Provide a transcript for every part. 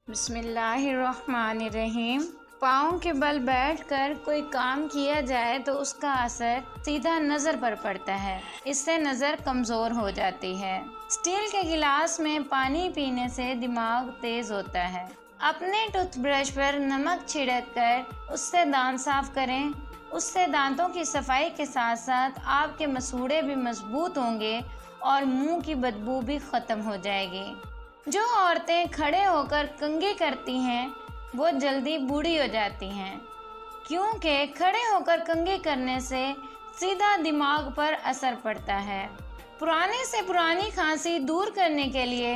بسم اللہ الرحمن الرحیم۔ پاؤں کے بل بیٹھ کر کوئی کام کیا جائے تو اس کا اثر سیدھا نظر پر پڑتا ہے، اس سے نظر کمزور ہو جاتی ہے۔ اسٹیل کے گلاس میں پانی پینے سے دماغ تیز ہوتا ہے۔ اپنے ٹوتھ برش پر نمک چھڑک کر اس سے دانت صاف کریں، اس سے دانتوں کی صفائی کے ساتھ ساتھ آپ کے مسوڑھے بھی مضبوط ہوں گے اور منہ کی بدبو بھی ختم ہو جائے گی۔ جو عورتیں کھڑے ہو کر کنگھی کرتی ہیں وہ جلدی بوڑھی ہو جاتی ہیں، کیونکہ کھڑے ہو کر کنگھی کرنے سے سیدھا دماغ پر اثر پڑتا ہے۔ پرانے سے پرانی کھانسی دور کرنے کے لیے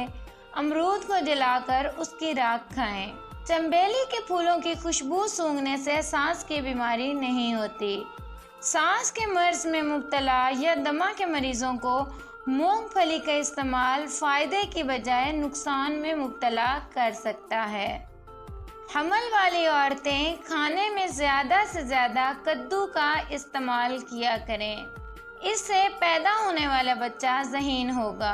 امرود کو جلا کر اس کی راکھ کھائیں۔ چنبیلی کے پھولوں کی خوشبو سونگھنے سے سانس کی بیماری نہیں ہوتی۔ سانس کے مرض میں مبتلا یا دمہ کے مریضوں کو مونگ پھلی کا استعمال فائدے کی بجائے نقصان میں مبتلا کر سکتا ہے۔ حمل والی عورتیں کھانے میں زیادہ سے زیادہ کدو کا استعمال کیا کریں، اس سے پیدا ہونے والا بچہ ذہین ہوگا۔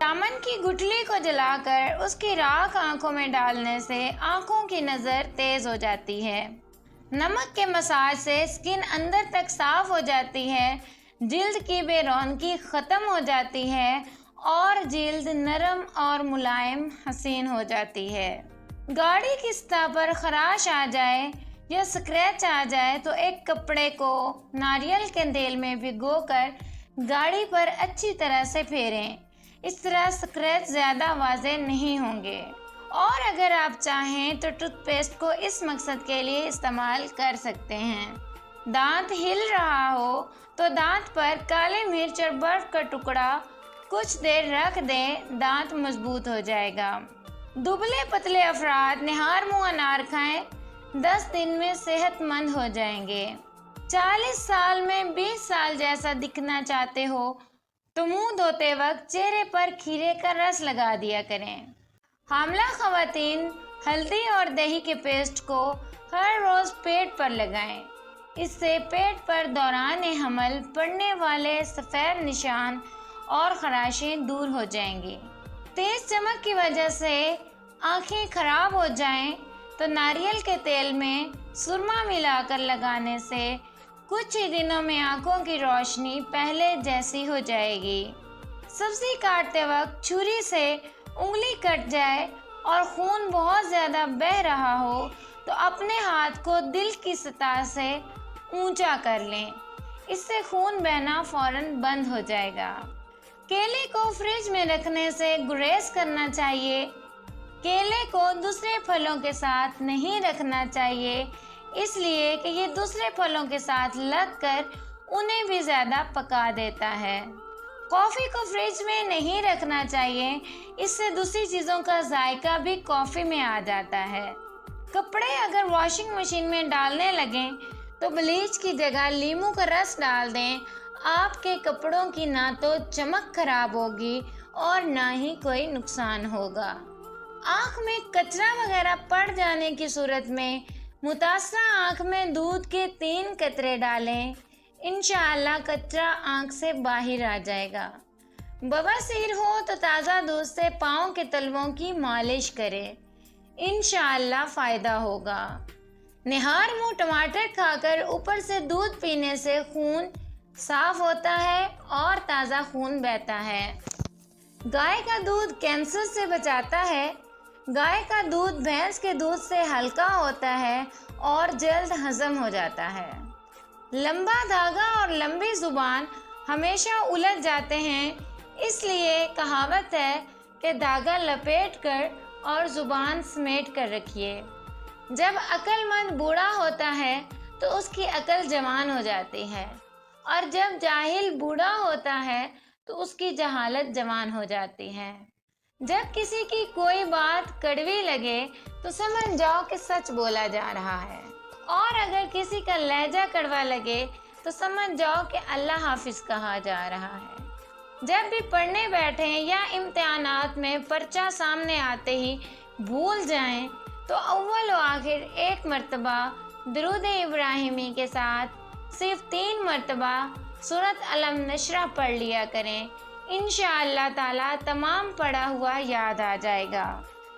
دامن کی گٹھلی کو جلا کر اس کی راکھ آنکھوں میں ڈالنے سے آنکھوں کی نظر تیز ہو جاتی ہے۔ نمک کے مساج سے اسکن اندر تک صاف ہو جاتی ہے، جلد کی بے رونقی ختم ہو جاتی ہے اور جلد نرم اور ملائم حسین ہو جاتی ہے۔ گاڑی کی سطح پر خراش آ جائے یا اسکریچ آ جائے تو ایک کپڑے کو ناریل کے تیل میں بھگو کر گاڑی پر اچھی طرح سے پھیریں، اس طرح اسکریچ زیادہ واضح نہیں ہوں گے۔ اور اگر آپ چاہیں تو ٹوتھ پیسٹ کو اس مقصد کے لیے استعمال کر سکتے ہیں۔ دانت ہل رہا ہو تو دانت پر کالی مرچ اور برف کا ٹکڑا کچھ دیر رکھ دیں، دانت مضبوط ہو جائے گا۔ دبلے پتلے افراد نہار منہ انار کھائیں، 10 دن میں صحت مند ہو جائیں گے۔ 40 سال میں 20 سال جیسا دکھنا چاہتے ہو تو منہ دھوتے وقت چہرے پر کھیرے کا رس لگا دیا کریں۔ حاملہ خواتین ہلدی اور دہی کے پیسٹ کو ہر روز پیٹ پر لگائیں، اس سے پیٹ پر دوران حمل پڑنے والے سفید نشان اور خراشیں دور ہو جائیں گی۔ تیز چمک کی وجہ سے آنکھیں خراب ہو جائیں تو ناریل کے تیل میں سرما ملا کر لگانے سے کچھ ہی دنوں میں آنکھوں کی روشنی پہلے جیسی ہو جائے گی۔ سبزی کاٹتے وقت چھری سے انگلی کٹ جائے اور خون بہت زیادہ بہہ رہا ہو تو اپنے ہاتھ کو دل کی سطح سے اونچا کر لیں، اس سے خون بہنا فوراً بند ہو جائے گا۔ کیلے کو فریج میں رکھنے سے گریز کرنا چاہیے۔ کیلے کو دوسرے پھلوں کے ساتھ نہیں رکھنا چاہیے، اس لیے کہ یہ دوسرے پھلوں کے ساتھ لگ کر انہیں بھی زیادہ پکا دیتا ہے۔ کافی کو فریج میں نہیں رکھنا چاہیے، اس سے دوسری چیزوں کا ذائقہ بھی کافی میں آ جاتا ہے۔ کپڑے اگر واشنگ مشین میں ڈالنے لگیں تو بلیچ کی جگہ لیموں کا رس ڈال دیں، آپ کے کپڑوں کی نہ تو چمک خراب ہوگی اور نہ ہی کوئی نقصان ہوگا۔ آنکھ میں کچرا وغیرہ پڑ جانے کی صورت میں متاثرہ آنکھ میں دودھ کے 3 قطرے ڈالیں، انشاءاللہ کچرا آنکھ سے باہر آ جائے گا۔ بواسیر ہو تو تازہ دودھ سے پاؤں کے تلووں کی مالش کریں، انشاءاللہ فائدہ ہوگا۔ نہار منہ ٹماٹر کھا کر اوپر سے دودھ پینے سے خون صاف ہوتا ہے اور تازہ خون بہتا ہے۔ گائے کا دودھ کینسر سے بچاتا ہے۔ گائے کا دودھ بھینس کے دودھ سے ہلکا ہوتا ہے اور جلد ہضم ہو جاتا ہے۔ لمبا دھاگا اور لمبی زبان ہمیشہ الجھ جاتے ہیں، اس لیے کہاوت ہے کہ دھاگا لپیٹ کر اور زبان سمیٹ کر رکھیے۔ جب عقل مند بوڑھا ہوتا ہے تو اس کی عقل جوان ہو جاتی ہے، اور جب جاہل بوڑھا ہوتا ہے تو اس کی جہالت جوان ہو جاتی ہے۔ جب کسی کی کوئی بات کڑوی لگے تو سمجھ جاؤ کہ سچ بولا جا رہا ہے، اور اگر کسی کا لہجہ کڑوا لگے تو سمجھ جاؤ کہ اللہ حافظ کہا جا رہا ہے۔ جب بھی پڑھنے بیٹھیں یا امتحانات میں پرچہ سامنے آتے ہی بھول جائیں تو اول و آخر ایک مرتبہ درود ابراہیمی کے ساتھ صرف 3 مرتبہ سورۃ علم نشرح پڑھ لیا کریں، انشاءاللہ تعالی تمام پڑھا ہوا یاد آ جائے گا۔